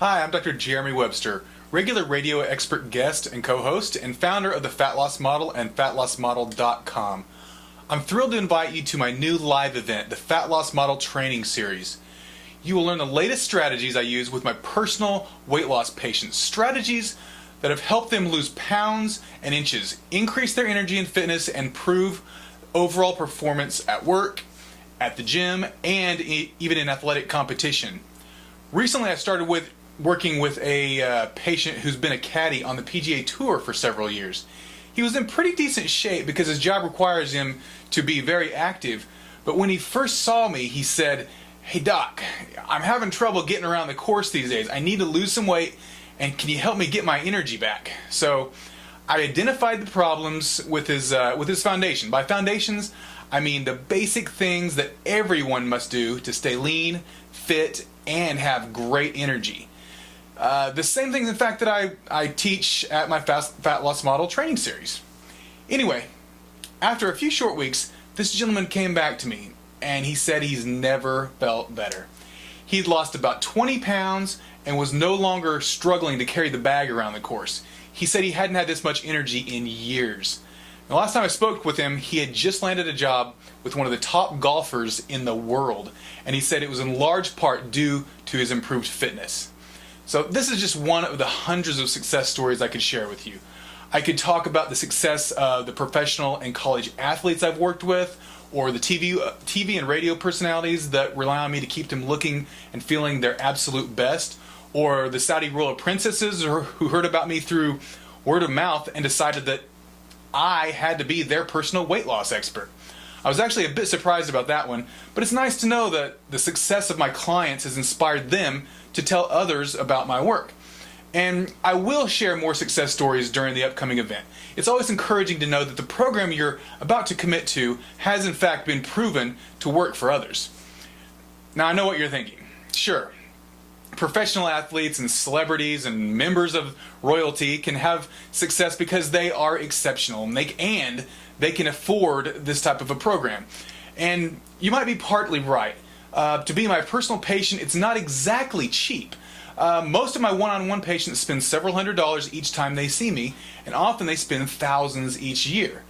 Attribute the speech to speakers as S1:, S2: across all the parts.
S1: Hi, I'm Dr. Jeremy Webster, regular radio expert guest and co-host and founder of the Fat Loss Model and fatlossmodel.com. I'm thrilled to invite you to my new live event, the Fat Loss Model Training Series. You will learn the latest strategies I use with my personal weight loss patients, strategies that have helped them lose pounds and inches, increase their energy and fitness, and improve overall performance at work, at the gym, and even in athletic competition. Recently I started working with a patient who's been a caddy on the PGA Tour for several years. He was in pretty decent shape because his job requires him to be very active, but when he first saw me he said, "Hey Doc, I'm having trouble getting around the course these days. I need to lose some weight, and can you help me get my energy back?" So I identified the problems with his foundation. By foundations, I mean the basic things that everyone must do to stay lean, fit, and have great energy. The same things, in fact, that I teach at my Fat Loss Model training series. Anyway, after a few short weeks, this gentleman came back to me, and he said he's never felt better. He'd lost about 20 pounds and was no longer struggling to carry the bag around the course. He said he hadn't had this much energy in years. The last time I spoke with him, he had just landed a job with one of the top golfers in the world, and he said it was in large part due to his improved fitness. So this is just one of the hundreds of success stories I could share with you. I could talk about the success of the professional and college athletes I've worked with, or the TV and radio personalities that rely on me to keep them looking and feeling their absolute best, or the Saudi royal princesses who heard about me through word of mouth and decided that I had to be their personal weight loss expert. I was actually a bit surprised about that one, but it's nice to know that the success of my clients has inspired them to tell others about my work. And I will share more success stories during the upcoming event. It's always encouraging to know that the program you're about to commit to has in fact been proven to work for others. Now I know what you're thinking. Sure, professional athletes and celebrities and members of royalty can have success because they are exceptional and they can afford this type of a program. And you might be partly right. To be my personal patient, it's not exactly cheap. Most of my one-on-one patients spend several $100s each time they see me, and often they spend thousands each year.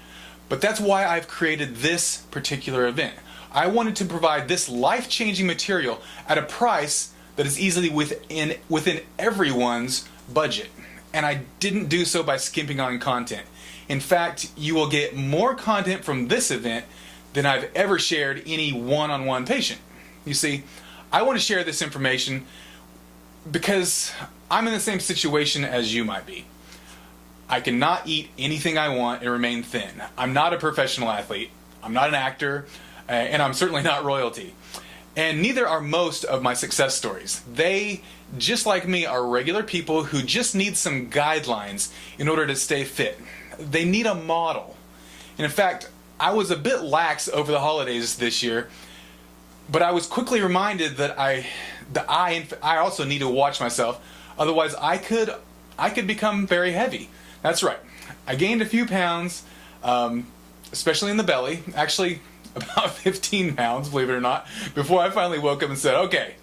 S1: But that's why I've created this particular event. I wanted to provide this life-changing material at a price that is easily within everyone's budget. And I didn't do so by skimping on content. In fact, you will get more content from this event than I've ever shared any one-on-one patient. You see, I want to share this information because I'm in the same situation as you might be. I cannot eat anything I want and remain thin. I'm not a professional athlete, I'm not an actor, and I'm certainly not royalty. And neither are most of my success stories. They, just like me, are regular people who just need some guidelines in order to stay fit. They need a model. And in fact, I was a bit lax over the holidays this year, but I was quickly reminded that I also need to watch myself, otherwise I could become very heavy. That's right. I gained a few pounds, especially in the belly, actually about 15 pounds, believe it or not, before I finally woke up and said, okay,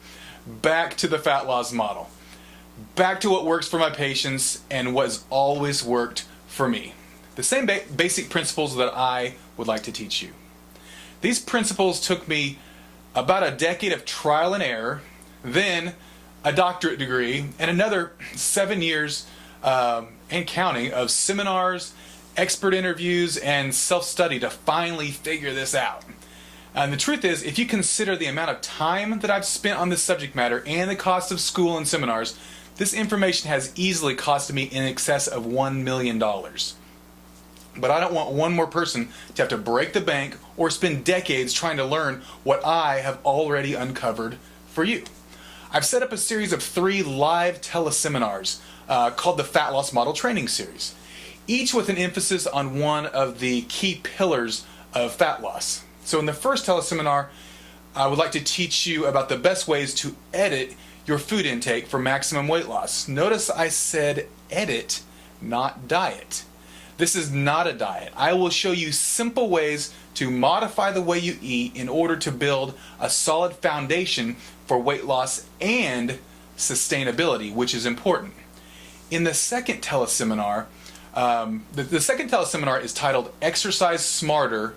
S1: back to the fat loss model. Back to what works for my patients and what has always worked for me. The same basic principles that I would like to teach you. These principles took me about a decade of trial and error, then a doctorate degree, and another 7 years and counting of seminars, expert interviews, and self-study to finally figure this out. And the truth is, if you consider the amount of time that I've spent on this subject matter and the cost of school and seminars, this information has easily costed me in excess of $1 million. But I don't want one more person to have to break the bank or spend decades trying to learn what I have already uncovered for you. I've set up a series of 3 live teleseminars called the Fat Loss Model Training Series, each with an emphasis on one of the key pillars of fat loss. So in the first teleseminar, I would like to teach you about the best ways to edit your food intake for maximum weight loss. Notice I said edit, not diet. This is not a diet. I will show you simple ways to modify the way you eat in order to build a solid foundation for weight loss and sustainability, which is important. In the second teleseminar, the second teleseminar is titled Exercise Smarter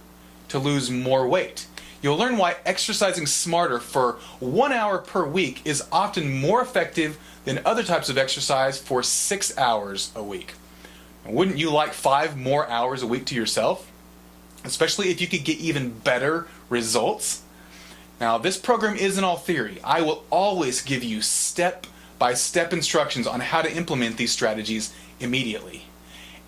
S1: to Lose More Weight. You'll learn why exercising smarter for 1 hour per week is often more effective than other types of exercise for 6 hours a week. Wouldn't you like 5 more hours a week to yourself? Especially if you could get even better results? Now, this program isn't all theory. I will always give you step-by-step instructions on how to implement these strategies immediately.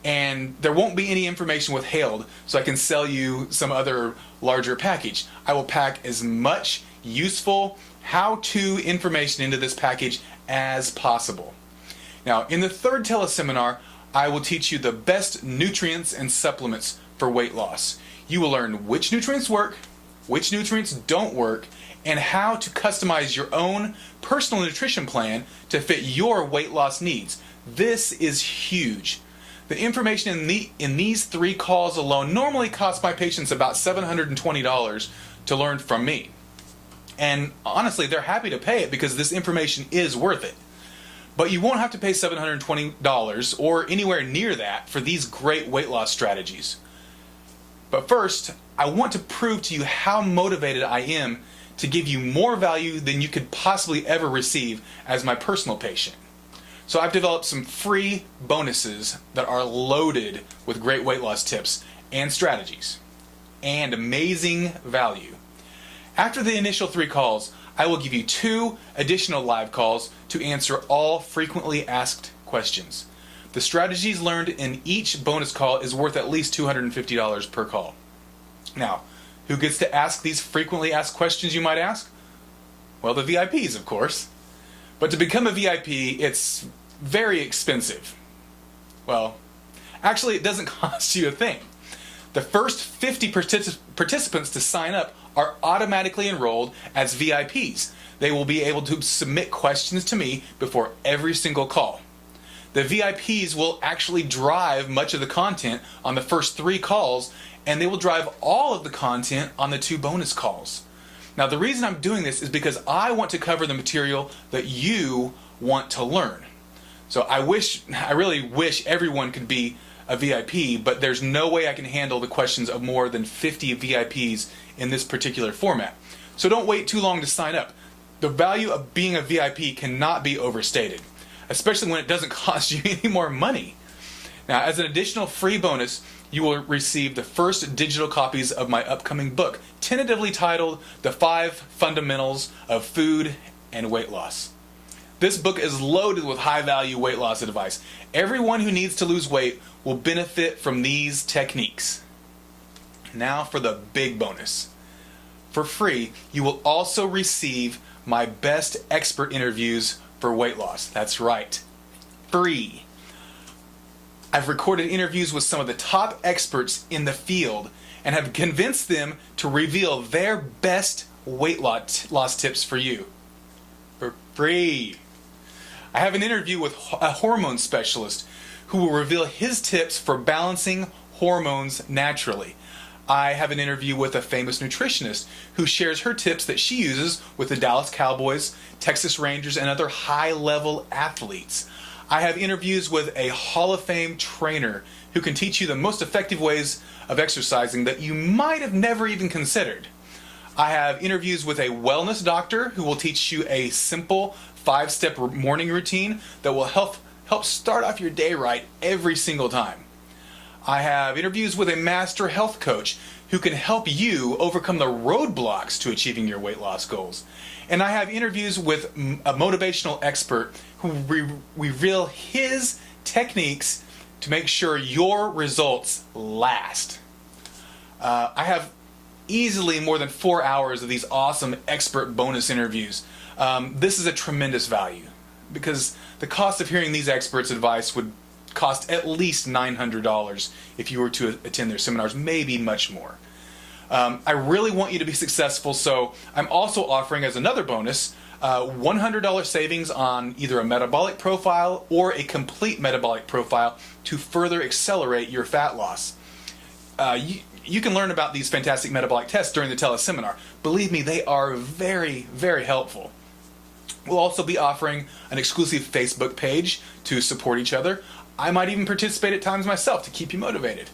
S1: And there won't be any information withheld, so I can sell you some other larger package. I will pack as much useful how-to information into this package as possible. Now, in the third teleseminar, I will teach you the best nutrients and supplements for weight loss. You will learn which nutrients work, which nutrients don't work, and how to customize your own personal nutrition plan to fit your weight loss needs. This is huge. The information in these 3 calls alone normally costs my patients about $720 to learn from me. And honestly, they're happy to pay it because this information is worth it. But you won't have to pay $720 or anywhere near that for these great weight loss strategies. But first, I want to prove to you how motivated I am to give you more value than you could possibly ever receive as my personal patient. So I've developed some free bonuses that are loaded with great weight loss tips and strategies and amazing value. After the initial 3 calls, I will give you 2 additional live calls to answer all frequently asked questions. The strategies learned in each bonus call is worth at least $250 per call. Now, who gets to ask these frequently asked questions, you might ask? Well, the VIPs, of course. But to become a VIP, it's very expensive. Well, actually, it doesn't cost you a thing. The first 50 participants to sign up are automatically enrolled as VIPs. They will be able to submit questions to me before every single call. The VIPs will actually drive much of the content on the first 3 calls, and they will drive all of the content on the 2 bonus calls. Now, the reason I'm doing this is because I want to cover the material that you want to learn. So I really wish everyone could be a VIP, but there's no way I can handle the questions of more than 50 VIPs in this particular format. So don't wait too long to sign up. The value of being a VIP cannot be overstated, especially when it doesn't cost you any more money. Now, as an additional free bonus, you will receive the first digital copies of my upcoming book, tentatively titled The 5 Fundamentals of Food and Weight Loss. This book is loaded with high-value weight loss advice. Everyone who needs to lose weight will benefit from these techniques. Now for the big bonus. For free, you will also receive my best expert interviews for weight loss. That's right, free. I've recorded interviews with some of the top experts in the field and have convinced them to reveal their best weight loss tips for you. For free. I have an interview with a hormone specialist who will reveal his tips for balancing hormones naturally. I have an interview with a famous nutritionist who shares her tips that she uses with the Dallas Cowboys, Texas Rangers, and other high-level athletes. I have interviews with a Hall of Fame trainer who can teach you the most effective ways of exercising that you might have never even considered. I have interviews with a wellness doctor who will teach you a simple 5-step morning routine that will help start off your day right every single time. I have interviews with a master health coach who can help you overcome the roadblocks to achieving your weight loss goals. And I have interviews with a motivational expert who reveal his techniques to make sure your results last. I have easily more than 4 hours of these awesome expert bonus interviews. This is a tremendous value because the cost of hearing these experts' advice would cost at least $900 if you were to attend their seminars, maybe much more. I really want you to be successful, so I'm also offering as another bonus $100 savings on either a metabolic profile or a complete metabolic profile to further accelerate your fat loss. You can learn about these fantastic metabolic tests during the teleseminar. Believe me, they are very, very helpful. We'll also be offering an exclusive Facebook page to support each other. I might even participate at times myself to keep you motivated.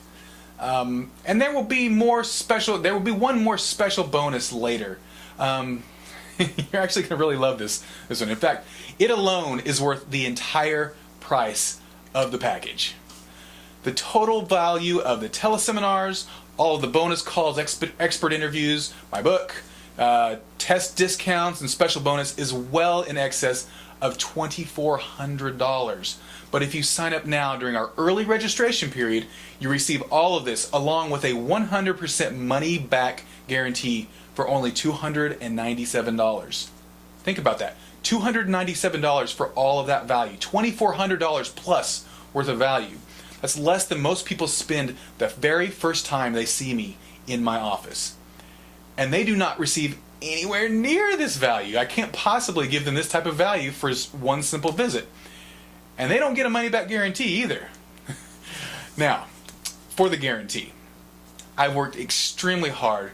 S1: And there will be one more special bonus later. You're actually going to really love this one. In fact, it alone is worth the entire price of the package. The total value of the teleseminars, all of the bonus calls, expert interviews, my book, test discounts, and special bonus is well in excess of $2,400. But if you sign up now during our early registration period, you receive all of this along with a 100% money back guarantee for only $297. Think about that. $297 for all of that value. $2,400 plus worth of value. That's less than most people spend the very first time they see me in my office. And they do not receive anywhere near this value. I can't possibly give them this type of value for one simple visit. And they don't get a money-back guarantee either. Now, for the guarantee, I've worked extremely hard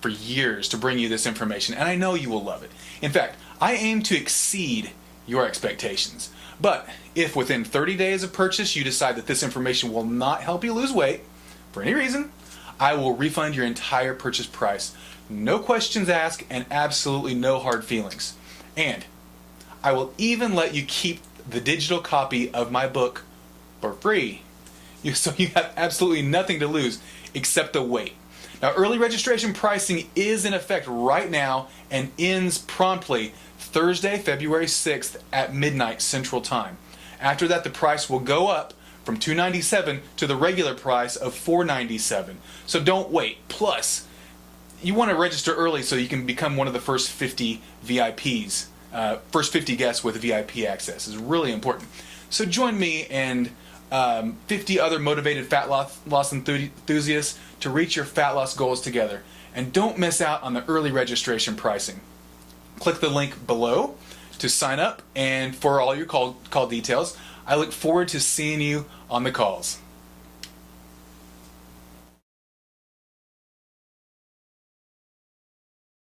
S1: for years to bring you this information, and I know you will love it. In fact, I aim to exceed your expectations. But if within 30 days of purchase you decide that this information will not help you lose weight for any reason, I will refund your entire purchase price. No questions asked and absolutely no hard feelings. And I will even let you keep the digital copy of my book for free. So you have absolutely nothing to lose except the weight. Now, early registration pricing is in effect right now and ends promptly Thursday, February 6th at midnight Central Time. After that, the price will go up from $297 to the regular price of $497. So don't wait. Plus, you want to register early so you can become one of the first 50 VIPs. First 50 guests with VIP access is really important. So join me and 50 other motivated fat loss enthusiasts to reach your fat loss goals together. And don't miss out on the early registration pricing. Click the link below to sign up and for all your call details. I look forward to seeing you on the calls.